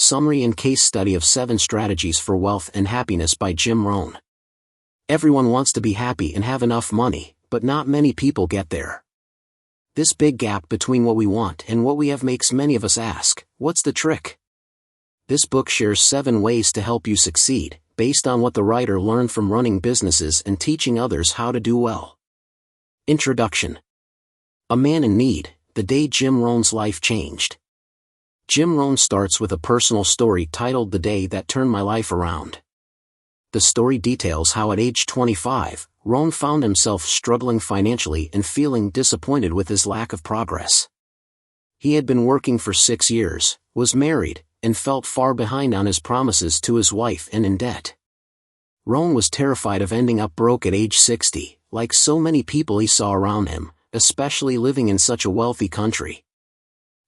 Summary and Case Study of 7 Strategies for Wealth and Happiness by Jim Rohn. Everyone wants to be happy and have enough money, but not many people get there. This big gap between what we want and what we have makes many of us ask, what's the trick? This book shares 7 ways to help you succeed, based on what the writer learned from running businesses and teaching others how to do well. Introduction. A Man in Need, the day Jim Rohn's life changed. Jim Rohn starts with a personal story titled The Day That Turned My Life Around. The story details how at age 25, Rohn found himself struggling financially and feeling disappointed with his lack of progress. He had been working for 6 years, was married, and felt far behind on his promises to his wife and in debt. Rohn was terrified of ending up broke at age 60, like so many people he saw around him, especially living in such a wealthy country.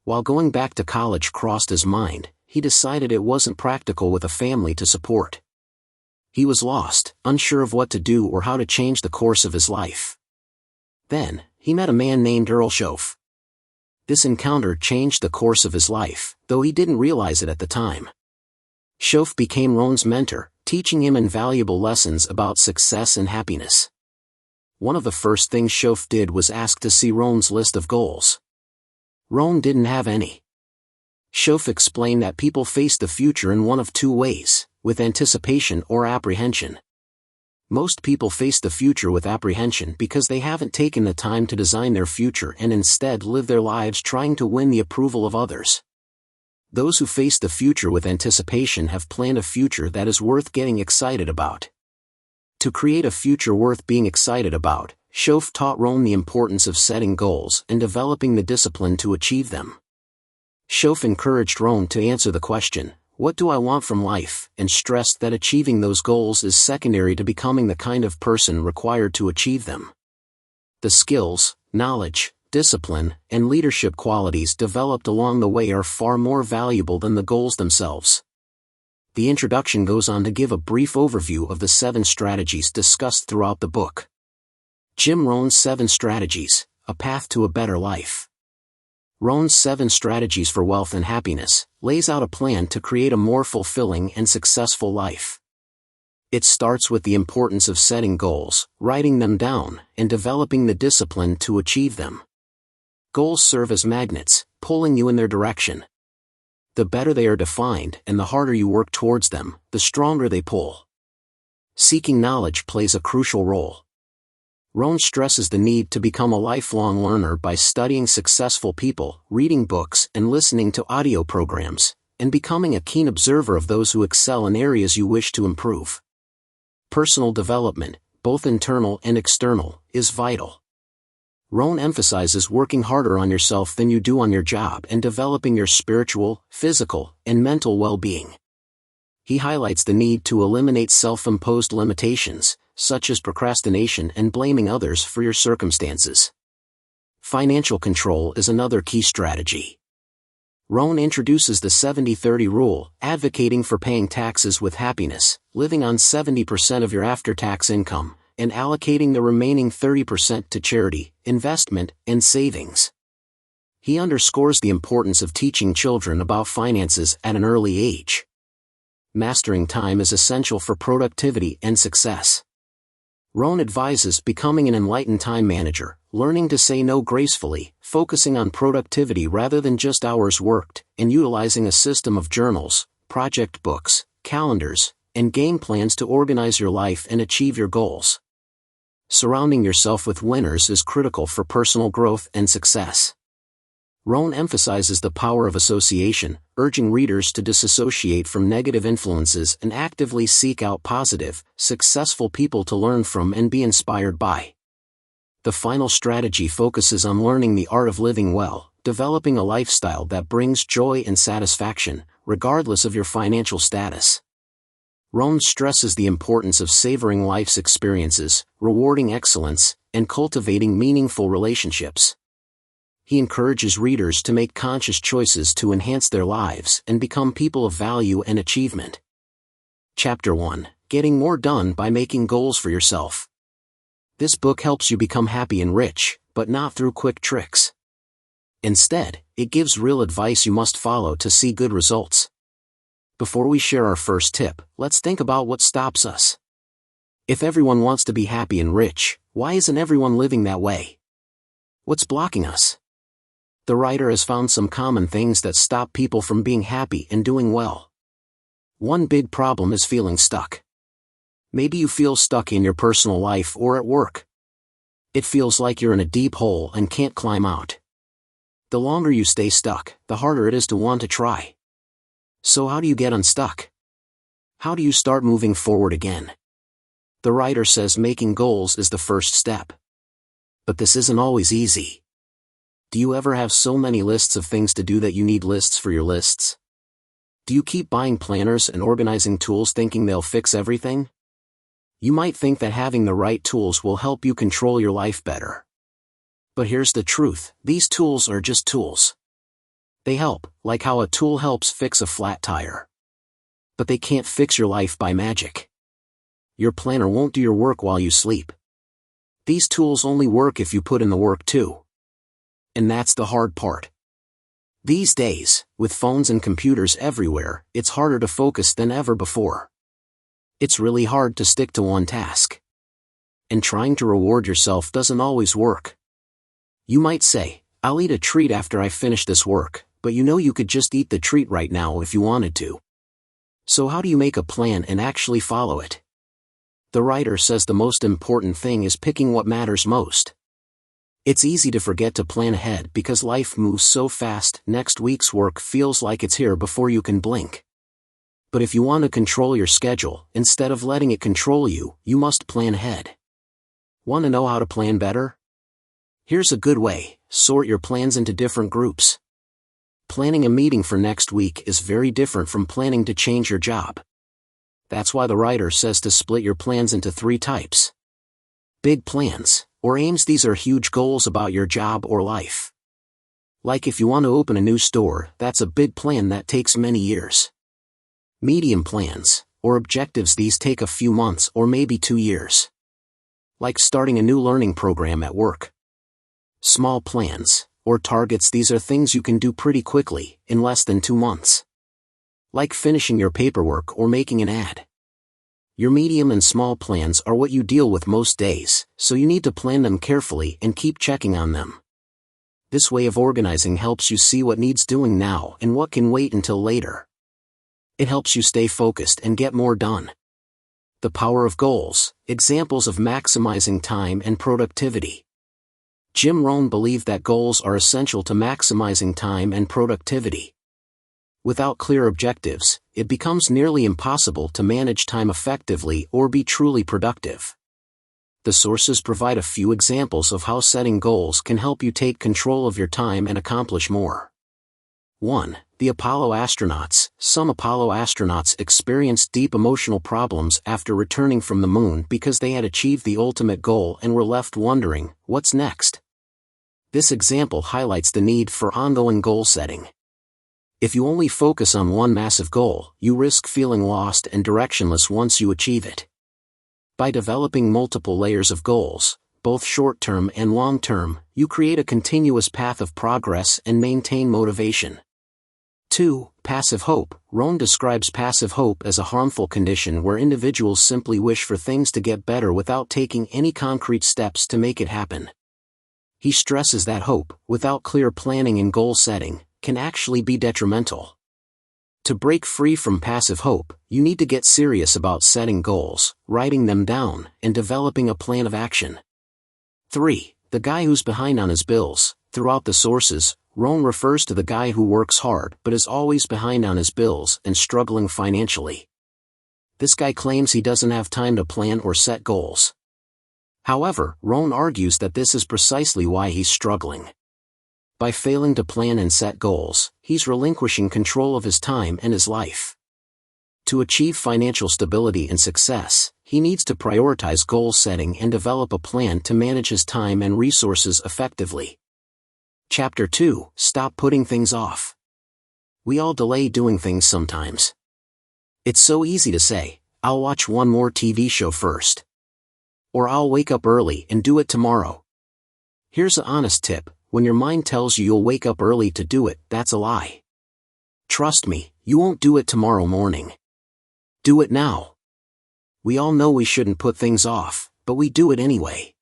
While going back to college crossed his mind, he decided it wasn't practical with a family to support. He was lost, unsure of what to do or how to change the course of his life. Then, he met a man named Earl Schoaf. This encounter changed the course of his life, though he didn't realize it at the time. Schoaf became Rohn's mentor, teaching him invaluable lessons about success and happiness. One of the first things Schoaf did was ask to see Rohn's list of goals. Rohn didn't have any. Schoaf explained that people face the future in one of 2 ways, with anticipation or apprehension. Most people face the future with apprehension because they haven't taken the time to design their future and instead live their lives trying to win the approval of others. Those who face the future with anticipation have planned a future that is worth getting excited about. To create a future worth being excited about, Schoaf taught Rohn the importance of setting goals and developing the discipline to achieve them. Schoaf encouraged Rohn to answer the question, "What do I want from life?" and stressed that achieving those goals is secondary to becoming the kind of person required to achieve them. The skills, knowledge, discipline, and leadership qualities developed along the way are far more valuable than the goals themselves. The introduction goes on to give a brief overview of the 7 strategies discussed throughout the book. Jim Rohn's 7 Strategies, A Path to a Better Life. Rohn's 7 Strategies for Wealth and Happiness lays out a plan to create a more fulfilling and successful life. It starts with the importance of setting goals, writing them down, and developing the discipline to achieve them. Goals serve as magnets, pulling you in their direction. The better they are defined and the harder you work towards them, the stronger they pull. Seeking knowledge plays a crucial role. Rohn stresses the need to become a lifelong learner by studying successful people, reading books and listening to audio programs, and becoming a keen observer of those who excel in areas you wish to improve. Personal development, both internal and external, is vital. Rohn emphasizes working harder on yourself than you do on your job and developing your spiritual, physical, and mental well-being. He highlights the need to eliminate self-imposed limitations, such as procrastination and blaming others for your circumstances. Financial control is another key strategy. Rohn introduces the 70-30 rule, advocating for paying taxes with happiness, living on 70% of your after-tax income, and allocating the remaining 30% to charity, investment, and savings. He underscores the importance of teaching children about finances at an early age. Mastering time is essential for productivity and success. Rohn advises becoming an enlightened time manager, learning to say no gracefully, focusing on productivity rather than just hours worked, and utilizing a system of journals, project books, calendars, and game plans to organize your life and achieve your goals. Surrounding yourself with winners is critical for personal growth and success. Rohn emphasizes the power of association, urging readers to disassociate from negative influences and actively seek out positive, successful people to learn from and be inspired by. The final strategy focuses on learning the art of living well, developing a lifestyle that brings joy and satisfaction, regardless of your financial status. Rohn stresses the importance of savoring life's experiences, rewarding excellence, and cultivating meaningful relationships. He encourages readers to make conscious choices to enhance their lives and become people of value and achievement. Chapter 1: Getting More Done by Making Goals for Yourself. This book helps you become happy and rich, but not through quick tricks. Instead, it gives real advice you must follow to see good results. Before we share our first tip, let's think about what stops us. If everyone wants to be happy and rich, why isn't everyone living that way? What's blocking us? The writer has found some common things that stop people from being happy and doing well. One big problem is feeling stuck. Maybe you feel stuck in your personal life or at work. It feels like you're in a deep hole and can't climb out. The longer you stay stuck, the harder it is to want to try. So how do you get unstuck? How do you start moving forward again? The writer says making goals is the first step. But this isn't always easy. Do you ever have so many lists of things to do that you need lists for your lists? Do you keep buying planners and organizing tools thinking they'll fix everything? You might think that having the right tools will help you control your life better. But here's the truth, these tools are just tools. They help, like how a tool helps fix a flat tire. But they can't fix your life by magic. Your planner won't do your work while you sleep. These tools only work if you put in the work too. And that's the hard part. These days, with phones and computers everywhere, it's harder to focus than ever before. It's really hard to stick to one task. And trying to reward yourself doesn't always work. You might say, I'll eat a treat after I finish this work, but you know you could just eat the treat right now if you wanted to. So how do you make a plan and actually follow it? The writer says the most important thing is picking what matters most. It's easy to forget to plan ahead because life moves so fast, next week's work feels like it's here before you can blink. But if you want to control your schedule, instead of letting it control you, you must plan ahead. Want to know how to plan better? Here's a good way, sort your plans into different groups. Planning a meeting for next week is very different from planning to change your job. That's why the writer says to split your plans into 3 types. Big plans, or aims. These are huge goals about your job or life. Like if you want to open a new store, that's a big plan that takes many years. Medium plans, or objectives. These take a few months or maybe 2 years. Like starting a new learning program at work. Small plans, or targets. These are things you can do pretty quickly, in less than 2 months. Like finishing your paperwork or making an ad. Your medium and small plans are what you deal with most days, so you need to plan them carefully and keep checking on them. This way of organizing helps you see what needs doing now and what can wait until later. It helps you stay focused and get more done. The power of goals, examples of maximizing time and productivity. Jim Rohn believed that goals are essential to maximizing time and productivity. Without clear objectives, it becomes nearly impossible to manage time effectively or be truly productive. The sources provide a few examples of how setting goals can help you take control of your time and accomplish more. 1. The Apollo astronauts. Some Apollo astronauts experienced deep emotional problems after returning from the moon because they had achieved the ultimate goal and were left wondering, what's next? This example highlights the need for ongoing goal setting. If you only focus on one massive goal, you risk feeling lost and directionless once you achieve it. By developing multiple layers of goals, both short-term and long-term, you create a continuous path of progress and maintain motivation. 2. Passive hope. Rohn describes passive hope as a harmful condition where individuals simply wish for things to get better without taking any concrete steps to make it happen. He stresses that hope, without clear planning and goal setting, can actually be detrimental. To break free from passive hope, you need to get serious about setting goals, writing them down, and developing a plan of action. 3. The guy who's behind on his bills. Throughout the sources, Rohn refers to the guy who works hard but is always behind on his bills and struggling financially. This guy claims he doesn't have time to plan or set goals. However, Rohn argues that this is precisely why he's struggling. By failing to plan and set goals, he's relinquishing control of his time and his life. To achieve financial stability and success, he needs to prioritize goal setting and develop a plan to manage his time and resources effectively. Chapter 2. Stop putting things off. We all delay doing things sometimes. It's so easy to say, I'll watch one more TV show first. Or I'll wake up early and do it tomorrow. Here's an honest tip, when your mind tells you you'll wake up early to do it, that's a lie. Trust me, You won't do it tomorrow morning. Do it now. We all know we shouldn't put things off, but we do it anyway.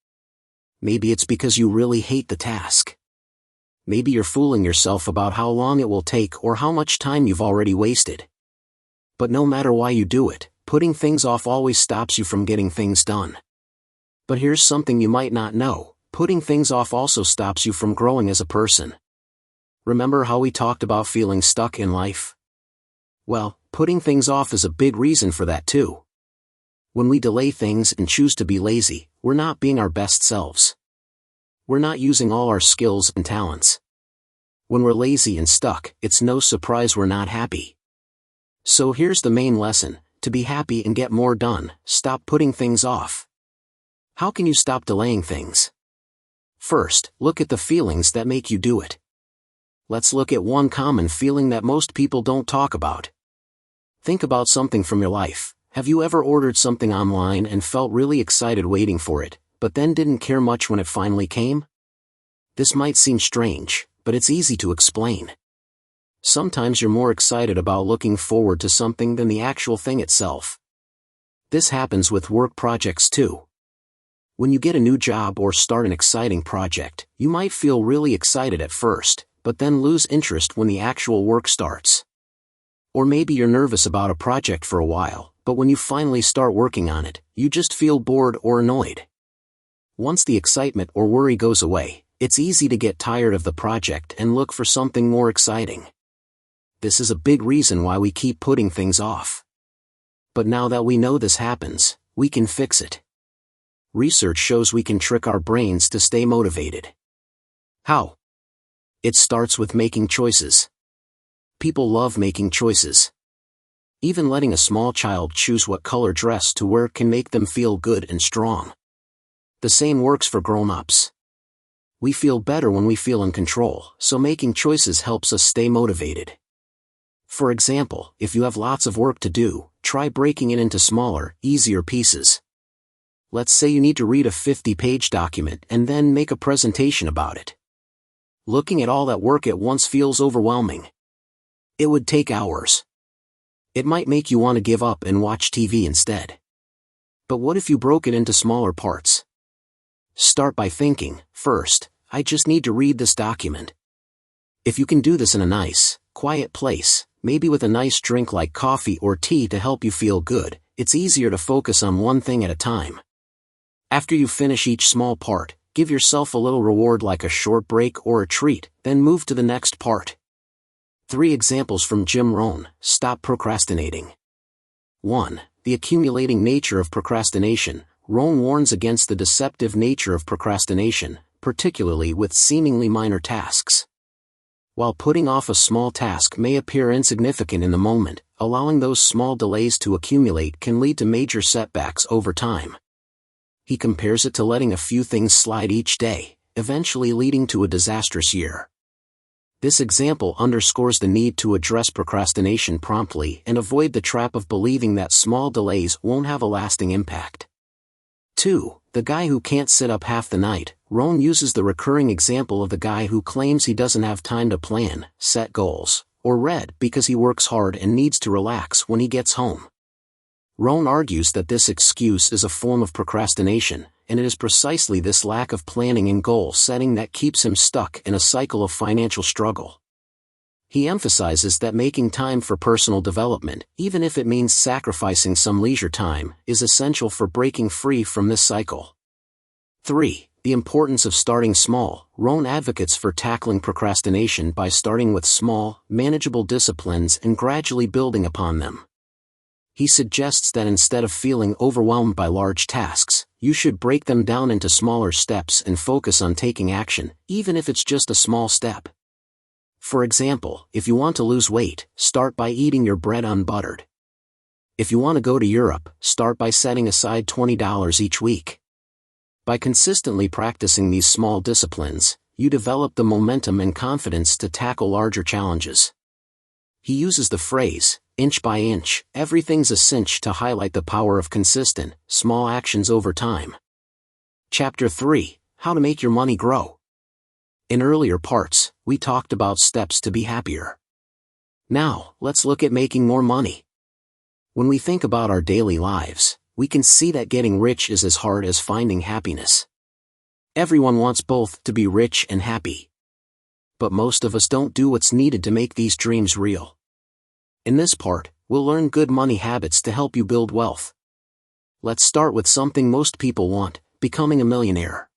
Maybe it's because you really hate the task. Maybe you're fooling yourself about how long it will take or how much time you've already wasted. But no matter why you do it, putting things off always stops you from getting things done. But here's something you might not know: putting things off also stops you from growing as a person. Remember how we talked about feeling stuck in life? Well, putting things off is a big reason for that too. When we delay things and choose to be lazy, we're not being our best selves. We're not using all our skills and talents. When we're lazy and stuck, it's no surprise we're not happy. So here's the main lesson: to be happy and get more done, stop putting things off. How can you stop delaying things? First, look at the feelings that make you do it. Let's look at one common feeling that most people don't talk about. Think about something from your life. Have you ever ordered something online and felt really excited waiting for it, but then didn't care much when it finally came? This might seem strange, but it's easy to explain. Sometimes you're more excited about looking forward to something than the actual thing itself. This happens with work projects too. When you get a new job or start an exciting project, you might feel really excited at first, but then lose interest when the actual work starts. Or maybe you're nervous about a project for a while, but when you finally start working on it, you just feel bored or annoyed. Once the excitement or worry goes away, it's easy to get tired of the project and look for something more exciting. This is a big reason why we keep putting things off. But now that we know this happens, we can fix it. Research shows we can trick our brains to stay motivated. How? It starts with making choices. People love making choices. Even letting a small child choose what color dress to wear can make them feel good and strong. The same works for grown-ups. We feel better when we feel in control, so making choices helps us stay motivated. For example, if you have lots of work to do, try breaking it into smaller, easier pieces. Let's say you need to read a 50-page document and then make a presentation about it. Looking at all that work at once feels overwhelming. It would take hours. It might make you want to give up and watch TV instead. But what if you broke it into smaller parts? Start by thinking, first, I just need to read this document. If you can do this in a nice, quiet place, maybe with a nice drink like coffee or tea to help you feel good, it's easier to focus on one thing at a time. After you finish each small part, give yourself a little reward like a short break or a treat, then move to the next part. 3 examples from Jim Rohn: stop procrastinating. 1. The accumulating nature of procrastination. Rohn warns against the deceptive nature of procrastination, particularly with seemingly minor tasks. While putting off a small task may appear insignificant in the moment, allowing those small delays to accumulate can lead to major setbacks over time. He compares it to letting a few things slide each day, eventually leading to a disastrous year. This example underscores the need to address procrastination promptly and avoid the trap of believing that small delays won't have a lasting impact. 2. The guy who can't sit up half the night. Rohn uses the recurring example of the guy who claims he doesn't have time to plan, set goals, or read because he works hard and needs to relax when he gets home. Rohn argues that this excuse is a form of procrastination, and it is precisely this lack of planning and goal setting that keeps him stuck in a cycle of financial struggle. He emphasizes that making time for personal development, even if it means sacrificing some leisure time, is essential for breaking free from this cycle. 3. The importance of starting small. Rohn advocates for tackling procrastination by starting with small, manageable disciplines and gradually building upon them. He suggests that instead of feeling overwhelmed by large tasks, you should break them down into smaller steps and focus on taking action, even if it's just a small step. For example, if you want to lose weight, start by eating your bread unbuttered. If you want to go to Europe, start by setting aside $20 each week. By consistently practicing these small disciplines, you develop the momentum and confidence to tackle larger challenges. He uses the phrase, inch by inch, everything's a cinch, to highlight the power of consistent, small actions over time. Chapter 3. How to make your money grow. In earlier parts, we talked about steps to be happier. Now, let's look at making more money. When we think about our daily lives, we can see that getting rich is as hard as finding happiness. Everyone wants both, to be rich and happy. But most of us don't do what's needed to make these dreams real. In this part, we'll learn good money habits to help you build wealth. Let's start with something most people want: becoming a millionaire.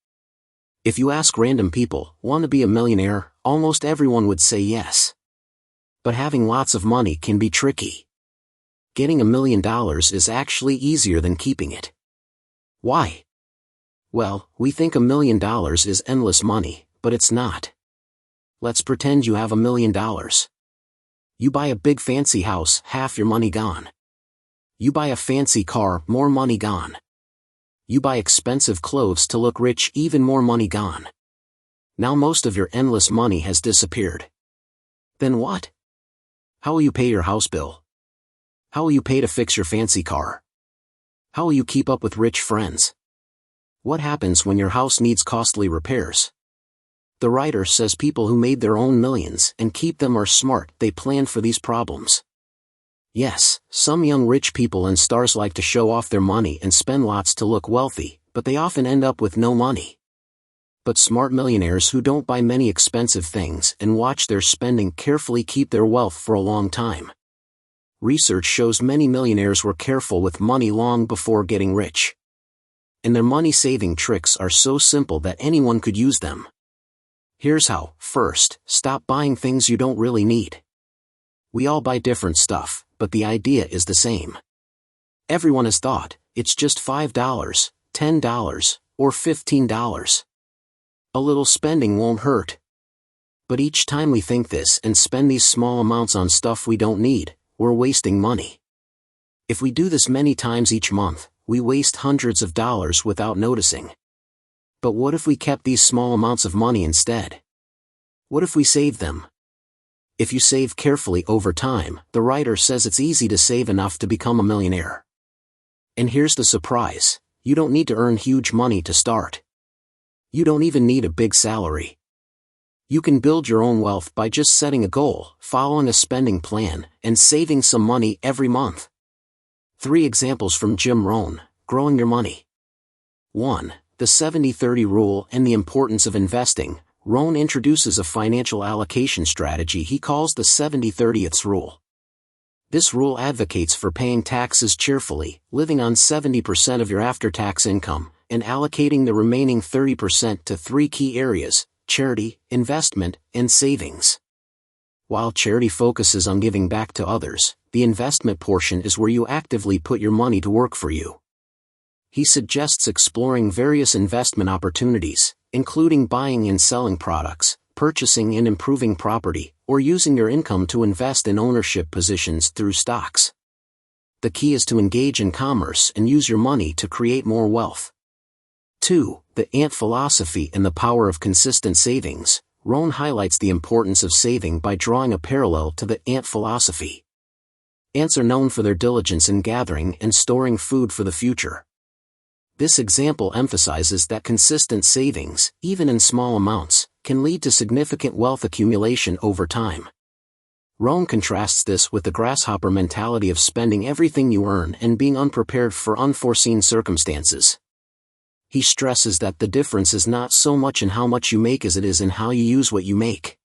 If you ask random people, want to be a millionaire, almost everyone would say yes. But having lots of money can be tricky. Getting $1 million is actually easier than keeping it. Why? Well, we think $1 million is endless money, but it's not. Let's pretend you have $1 million. You buy a big fancy house, half your money gone. You buy a fancy car, more money gone. You buy expensive clothes to look rich, even more money gone. Now most of your endless money has disappeared. Then what? How will you pay your house bill? How will you pay to fix your fancy car? How will you keep up with rich friends? What happens when your house needs costly repairs? The writer says people who made their own millions and keep them are smart. They planned for these problems. Yes, some young rich people and stars like to show off their money and spend lots to look wealthy, but they often end up with no money. But smart millionaires who don't buy many expensive things and watch their spending carefully keep their wealth for a long time. Research shows many millionaires were careful with money long before getting rich. And their money-saving tricks are so simple that anyone could use them. Here's how. First, stop buying things you don't really need. We all buy different stuff, but the idea is the same. Everyone has thought, it's just $5, $10, or $15. A little spending won't hurt. But each time we think this and spend these small amounts on stuff we don't need, we're wasting money. If we do this many times each month, we waste hundreds of dollars without noticing. But what if we kept these small amounts of money instead? What if we saved them? If you save carefully over time, the writer says it's easy to save enough to become a millionaire. And here's the surprise: you don't need to earn huge money to start. You don't even need a big salary. You can build your own wealth by just setting a goal, following a spending plan, and saving some money every month. 3 examples from Jim Rohn: growing your money. 1. The 70-30 rule and the importance of investing. Rohn introduces a financial allocation strategy he calls the 70-30ths rule. This rule advocates for paying taxes cheerfully, living on 70% of your after-tax income, and allocating the remaining 30% to 3 key areas: charity, investment, and savings. While charity focuses on giving back to others, the investment portion is where you actively put your money to work for you. He suggests exploring various investment opportunities, including buying and selling products, purchasing and improving property, or using your income to invest in ownership positions through stocks. The key is to engage in commerce and use your money to create more wealth. 2. The ant philosophy and the power of consistent savings. Rohn highlights the importance of saving by drawing a parallel to the ant philosophy. Ants are known for their diligence in gathering and storing food for the future. This example emphasizes that consistent savings, even in small amounts, can lead to significant wealth accumulation over time. Rohn contrasts this with the grasshopper mentality of spending everything you earn and being unprepared for unforeseen circumstances. He stresses that the difference is not so much in how much you make as it is in how you use what you make.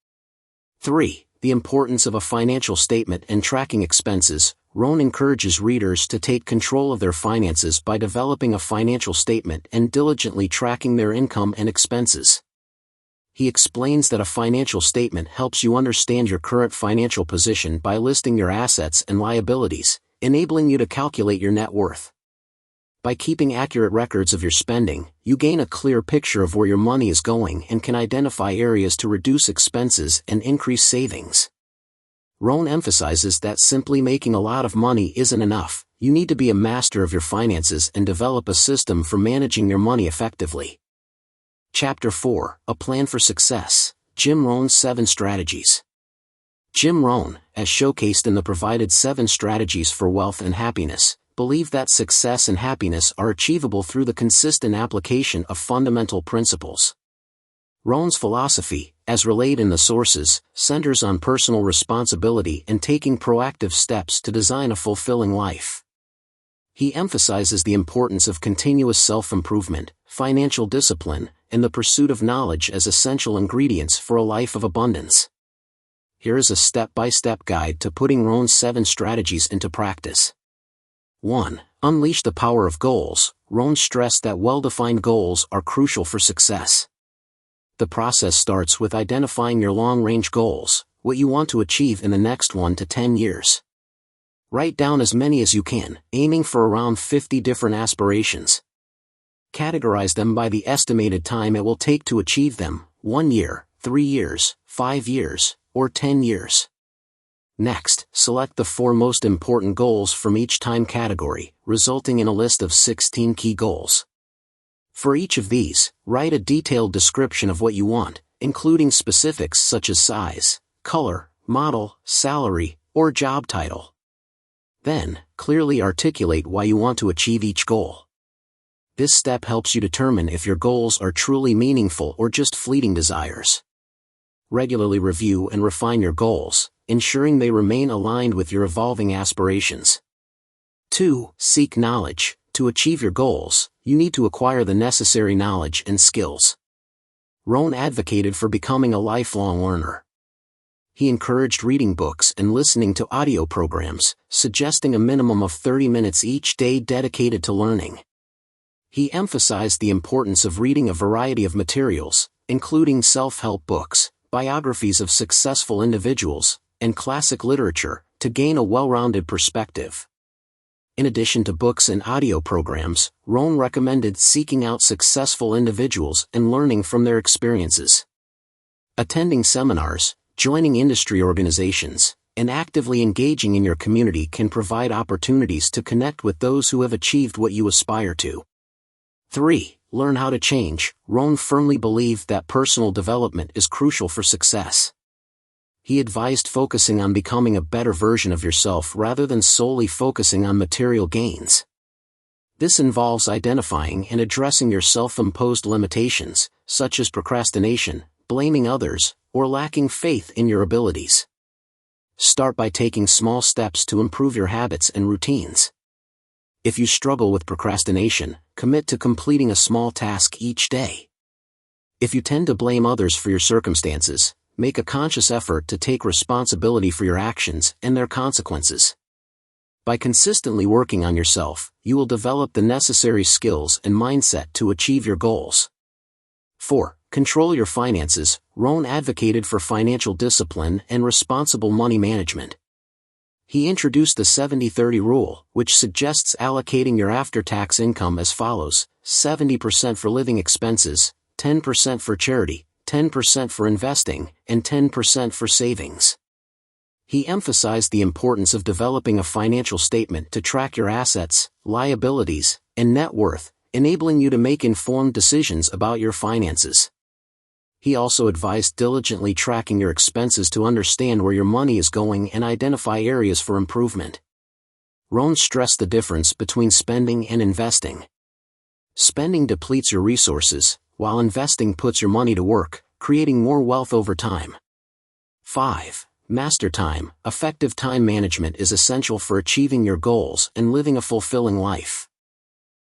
3. The importance of a financial statement and tracking expenses. Rohn encourages readers to take control of their finances by developing a financial statement and diligently tracking their income and expenses. He explains that a financial statement helps you understand your current financial position by listing your assets and liabilities, enabling you to calculate your net worth. By keeping accurate records of your spending, you gain a clear picture of where your money is going and can identify areas to reduce expenses and increase savings. Rohn emphasizes that simply making a lot of money isn't enough. You need to be a master of your finances and develop a system for managing your money effectively. Chapter 4: A Plan for Success. Jim Rohn's 7 Strategies. Jim Rohn, as showcased in the provided 7 strategies for wealth and happiness, believed that success and happiness are achievable through the consistent application of fundamental principles. Rohn's philosophy, as relayed in the sources, centers on personal responsibility and taking proactive steps to design a fulfilling life. He emphasizes the importance of continuous self-improvement, financial discipline, and the pursuit of knowledge as essential ingredients for a life of abundance. Here is a step-by-step guide to putting Rohn's 7 strategies into practice. 1. Unleash the power of goals. Rohn stressed that well-defined goals are crucial for success. The process starts with identifying your long-range goals, what you want to achieve in the next 1 to 10 years. Write down as many as you can, aiming for around 50 different aspirations. Categorize them by the estimated time it will take to achieve them: 1 year, 3 years, 5 years, or 10 years. Next, select the 4 most important goals from each time category, resulting in a list of 16 key goals. For each of these, write a detailed description of what you want, including specifics such as size, color, model, salary, or job title. Then, clearly articulate why you want to achieve each goal. This step helps you determine if your goals are truly meaningful or just fleeting desires. Regularly review and refine your goals, ensuring they remain aligned with your evolving aspirations. 2. Seek knowledge. To achieve your goals, you need to acquire the necessary knowledge and skills. Rohn advocated for becoming a lifelong learner. He encouraged reading books and listening to audio programs, suggesting a minimum of 30 minutes each day dedicated to learning. He emphasized the importance of reading a variety of materials, including self-help books, biographies of successful individuals, and classic literature, to gain a well-rounded perspective. In addition to books and audio programs, Rohn recommended seeking out successful individuals and learning from their experiences. Attending seminars, joining industry organizations, and actively engaging in your community can provide opportunities to connect with those who have achieved what you aspire to. 3. Learn how to change. Rohn firmly believed that personal development is crucial for success. He advised focusing on becoming a better version of yourself rather than solely focusing on material gains. This involves identifying and addressing your self-imposed limitations, such as procrastination, blaming others, or lacking faith in your abilities. Start by taking small steps to improve your habits and routines. If you struggle with procrastination, commit to completing a small task each day. If you tend to blame others for your circumstances, make a conscious effort to take responsibility for your actions and their consequences. By consistently working on yourself, you will develop the necessary skills and mindset to achieve your goals. 4. Control your finances. Rohn advocated for financial discipline and responsible money management. He introduced the 70-30 rule, which suggests allocating your after-tax income as follows: 70% for living expenses, 10% for charity, 10% for investing, and 10% for savings. He emphasized the importance of developing a financial statement to track your assets, liabilities, and net worth, enabling you to make informed decisions about your finances. He also advised diligently tracking your expenses to understand where your money is going and identify areas for improvement. Rohn stressed the difference between spending and investing. Spending depletes your resources, while investing puts your money to work, creating more wealth over time. 5. Master time. Effective time management is essential for achieving your goals and living a fulfilling life.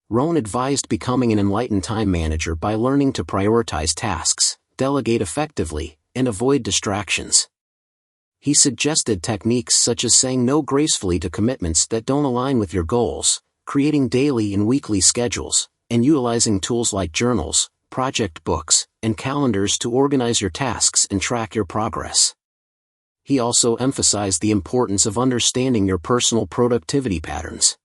Rohn advised becoming an enlightened time manager by learning to prioritize tasks, delegate effectively, and avoid distractions. He suggested techniques such as saying no gracefully to commitments that don't align with your goals, creating daily and weekly schedules, and utilizing tools like journals, project books, and calendars to organize your tasks and track your progress. He also emphasized the importance of understanding your personal productivity patterns.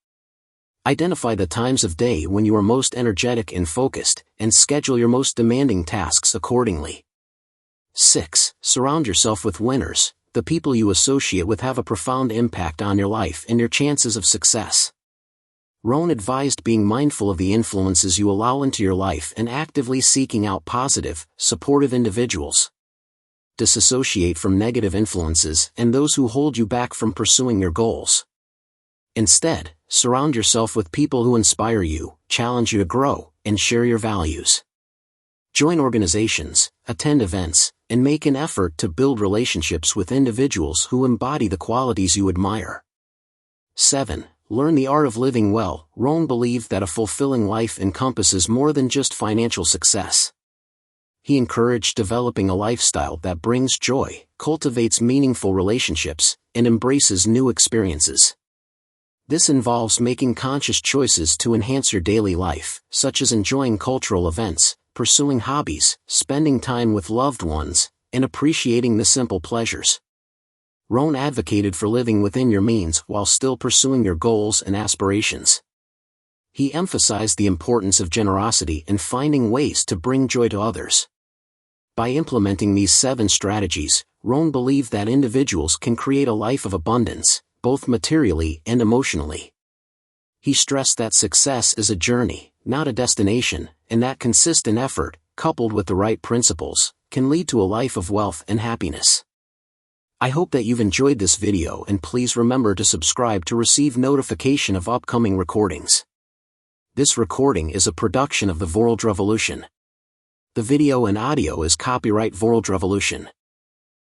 Identify the times of day when you are most energetic and focused, and schedule your most demanding tasks accordingly. 6. Surround yourself with winners. The people you associate with have a profound impact on your life and your chances of success. Rohn advised being mindful of the influences you allow into your life and actively seeking out positive, supportive individuals. Disassociate from negative influences and those who hold you back from pursuing your goals. Instead, surround yourself with people who inspire you, challenge you to grow, and share your values. Join organizations, attend events, and make an effort to build relationships with individuals who embody the qualities you admire. 7. Learn the art of living well. Rohn believed that a fulfilling life encompasses more than just financial success. He encouraged developing a lifestyle that brings joy, cultivates meaningful relationships, and embraces new experiences. This involves making conscious choices to enhance your daily life, such as enjoying cultural events, pursuing hobbies, spending time with loved ones, and appreciating the simple pleasures. Rohn advocated for living within your means while still pursuing your goals and aspirations. He emphasized the importance of generosity and finding ways to bring joy to others. By implementing these 7 strategies, Rohn believed that individuals can create a life of abundance, both materially and emotionally. He stressed that success is a journey, not a destination, and that consistent effort, coupled with the right principles, can lead to a life of wealth and happiness. I hope that you've enjoyed this video, and please remember to subscribe to receive notification of upcoming recordings. This recording is a production of the Vorldrevolution. The video and audio is copyright Vorldrevolution.